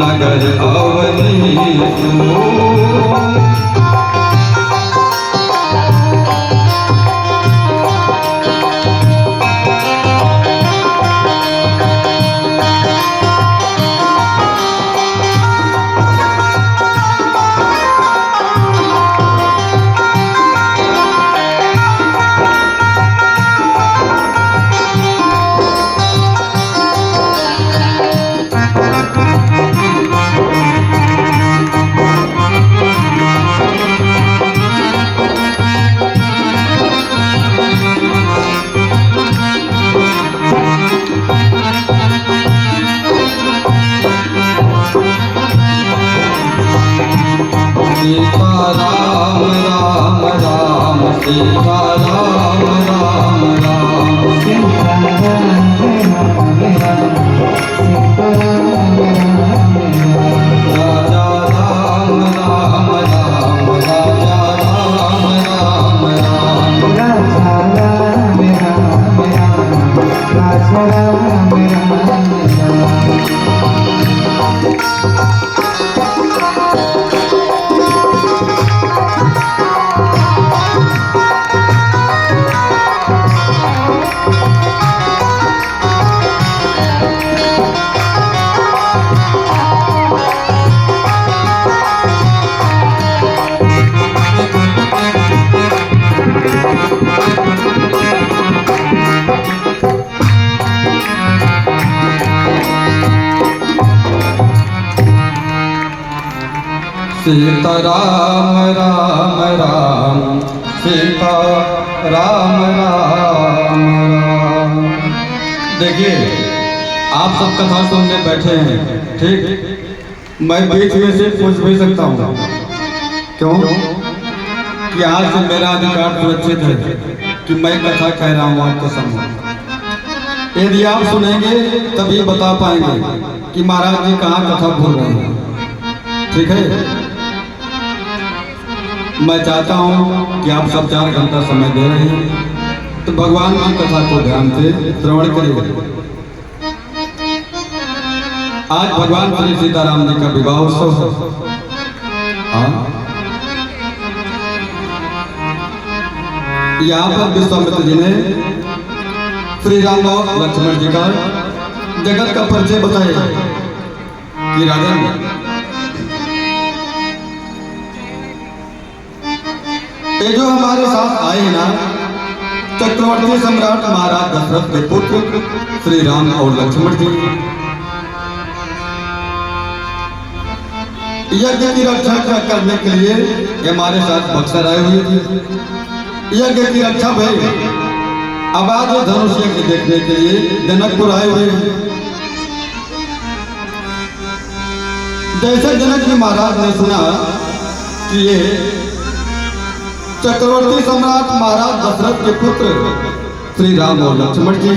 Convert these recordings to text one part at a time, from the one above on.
नगर अवनीश सीता राम राम राम सीता राम राम राम। देखिए आप सब कथा सुनने बैठे हैं, ठीक, मैं बीच में से पूछ भी सकता हूँ। क्यों? कि आज मेरा अधिकार सुरक्षित है कि मैं कथा कह रहा हूँ आपके सामने। यदि आप सुनेंगे तभी बता पाएंगे कि महाराज जी कहाँ कथा बोल रहे हैं, ठीक है। मैं चाहता हूं कि आप सब 4 घंटा समय दे रहे हैं तो भगवान की कथा को ध्यान से श्रवण करिए। आज भगवान श्री सीताराम जी का विवाह उत्सव है। हाँ, यहाँ पर विश्वामित्र जी ने श्री राम और लक्ष्मण जी का जगत का परिचय बताया कि राजन ये जो हमारे साथ आए ना, चक्रवर्ती सम्राट महाराज दशरथ के पुत्र श्री राम और लक्ष्मण जी, यज्ञ की रक्षा करने के लिए हमारे साथ बक्सर आए हुए थे। यज्ञ की रक्षा भई, अब आज धनुष यज्ञ देखने के लिए जनकपुर आए हुए हैं। जैसे जनक जी महाराज ने सुना कि ये चक्रवर्ती सम्राट महाराज दशरथ के पुत्र श्री राम और लक्ष्मण जी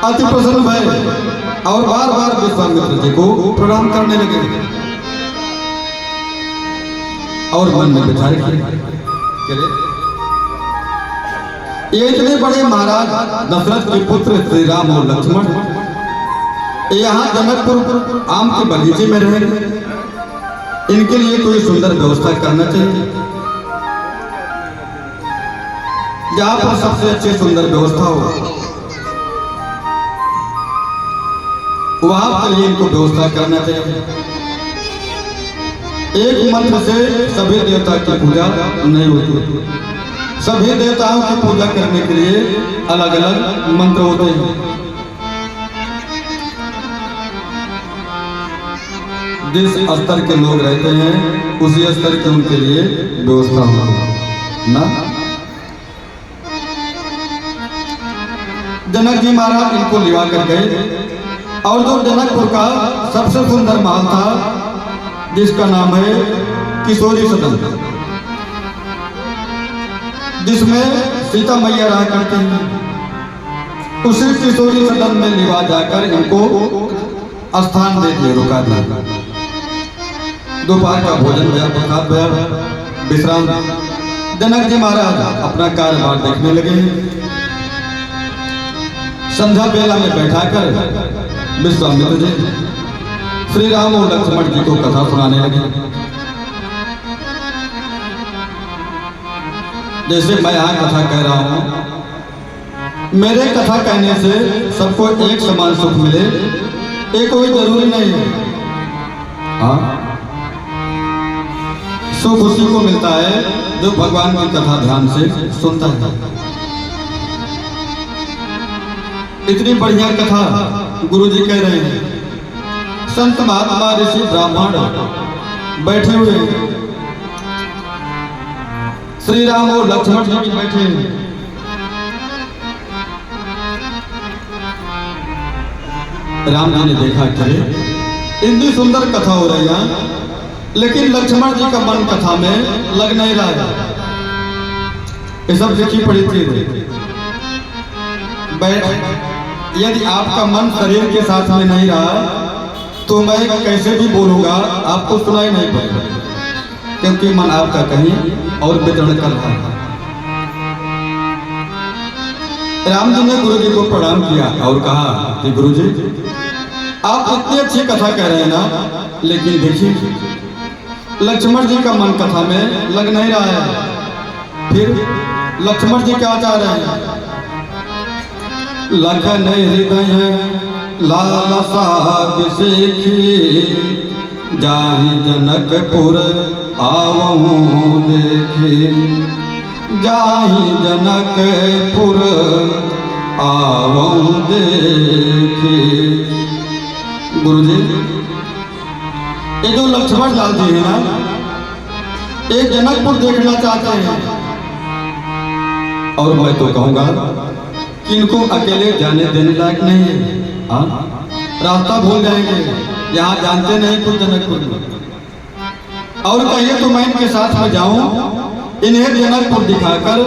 अति प्रसन्न भये और बार बार विश्वामित्र जी को प्रणाम करने लगे और मन में विचार किए, ये इतने बड़े महाराज दशरथ के पुत्र श्री राम और लक्ष्मण यहाँ जनकपुर आम के बगीचे में रहे, इनके लिए कोई सुंदर व्यवस्था करना चाहिए जहाँ पर सबसे अच्छी सुंदर व्यवस्था हो, वहां पर लिए इनको व्यवस्था करना चाहिए। एक मंत्र से सभी देवता की पूजा नहीं होती, सभी देवताओं की पूजा करने के लिए अलग अलग मंत्र होते हैं। जिस स्तर के लोग रहते हैं उसी स्तर के उनके लिए व्यवस्था होती ना। जनक जी महाराज इनको लिवा कर गए और जो जनकपुर का सबसे सुंदर महल था जिसका नाम है किशोरी सदन, जिसमें सीता मैया रहा करती हैं, उसी किशोरी सदन में लिवा जाकर इनको स्थान दे दिए, रुका दिया। दोपहर का भोजन भया, प्रसाद भया, विश्राम। जनक जी महाराज अपना कार्यभार देखने लगे। संध्या बेला में बैठाकर विश्वामित्र जी श्री राम और लक्ष्मण जी को कथा सुनाने लगे। जैसे मैं यहाँ कथा कह रहा हूं, मेरे कथा कहने से सबको एक समान सुख मिले ये कोई जरूरी नहीं है। हाँ, सुख उसी को मिलता है जो भगवान की कथा ध्यान से सुनता है। इतनी बढ़िया कथा गुरु जी कह रहे हैं। संत महात्मा ऋषि ब्राह्मण बैठे हुए हैं, श्री राम और लक्ष्मण जी भी बैठे हैं। राम जी ने देखा कि इतनी सुंदर कथा हो रही है, लेकिन लक्ष्मण जी का मन कथा में लग नहीं रहा है। ये सब लिखी पड़ी थी। यदि आपका मन शरीर के साथ में नहीं रहा तो मैं कैसे भी बोलूंगा आपको सुनाई नहीं पड़ेगा, क्योंकि मन आपका कहीं और विचरण कर रहा है। राम जी ने गुरु जी को प्रणाम किया और कहा कि गुरु जी आप इतनी अच्छी कथा कह रहे हैं ना, लेकिन देखिए लक्ष्मण जी का मन कथा में लग नहीं रहा है। फिर लक्ष्मण जी क्या चाह रहे हैं? लखन हृदय लालसा बिसेखी, जाहि जनकपुर आवहूं देखी, जाहि जनकपुर आवहूं देखी। गुरुजी, ये जो लक्ष्मण लाल जी है ना, ये जनकपुर देखना चाहते हैं, और मैं तो कहूंगा कि इनको अकेले जाने देने लायक नहीं है। हाँ, रास्ता भूल जाएंगे, यहाँ जानते नहीं कुछ जनकपुर। और कहिए तो मैं इनके साथ में जाऊं, इन्हें जनकपुर दिखाकर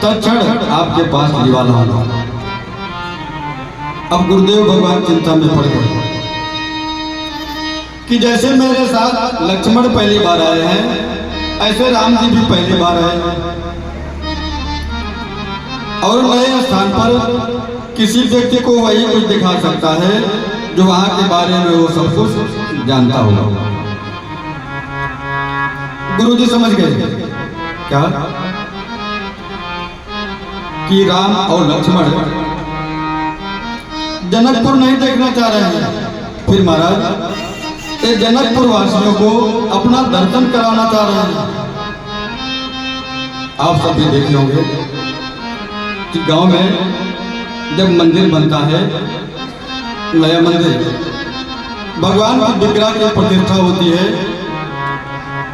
तत्क्षण आपके पास दीवाना हूं। अब गुरुदेव भगवान चिंता में पड़ गए कि जैसे मेरे साथ लक्ष्मण पहली बार आए हैं, ऐसे राम जी भी पहली बार आए हैं, और नए स्थान पर किसी व्यक्ति को वही कुछ दिखा सकता है जो वहां के बारे में वो सब कुछ जानता होगा। गुरु जी समझ गए क्या कि राम और लक्ष्मण जनकपुर नहीं देखना चाह रहे हैं। फिर महाराज ये जनकपुर वासियों को अपना दर्शन कराना चाह रहे हैं। आप सभी देखे होंगे कि गांव में जब मंदिर बनता है, नया मंदिर, भगवान की विग्रह की प्रतिष्ठा होती है,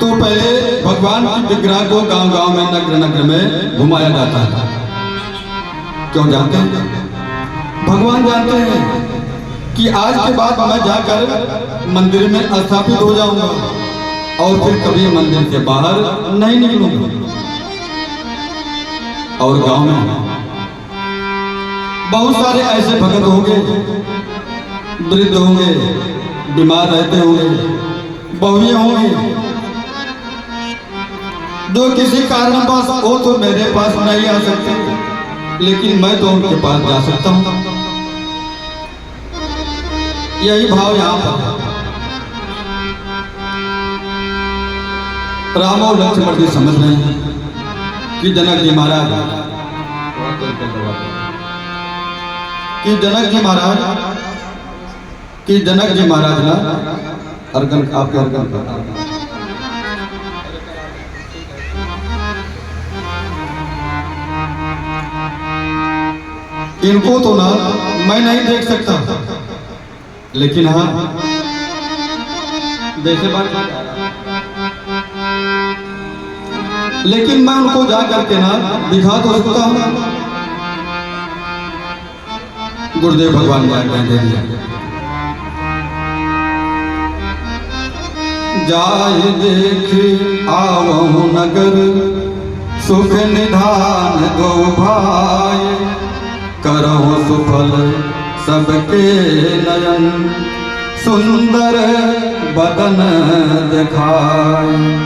तो पहले भगवान की विग्रह को गांव-गांव में, नगर-नगर में घुमाया जाता है। क्यों जानते हैं? भगवान जानते हैं कि आज के बाद मैं जाकर मंदिर में स्थापित हो जाऊंगा और फिर कभी मंदिर से बाहर नहीं निकलूंगा। और गांव में बहुत सारे ऐसे भगत होंगे, वृद्ध होंगे, बीमार रहते होंगे, बहुएं होंगी, जो किसी कारणवश वो तो मेरे पास नहीं आ सकते, लेकिन मैं तो उनके पास जा सकता हूं। यही भाव यहां पर राम और लक्ष्मण जी समझ रहे हैं कि जनक जी महाराज ना अर्गन आपके अर्गन इनको तो ना मैं नहीं देख सकता, लेकिन हाँ जैसे बात, लेकिन मैं उनको जा करके ना दिखा तो सकता हूं। गुरुदेव भगवान ने आज्ञा दे दिया, जाय देख आवहु नगर, सुख निधान दो भाई, करहु सुफल सबके नयन, सुंदर बदन दिखाए।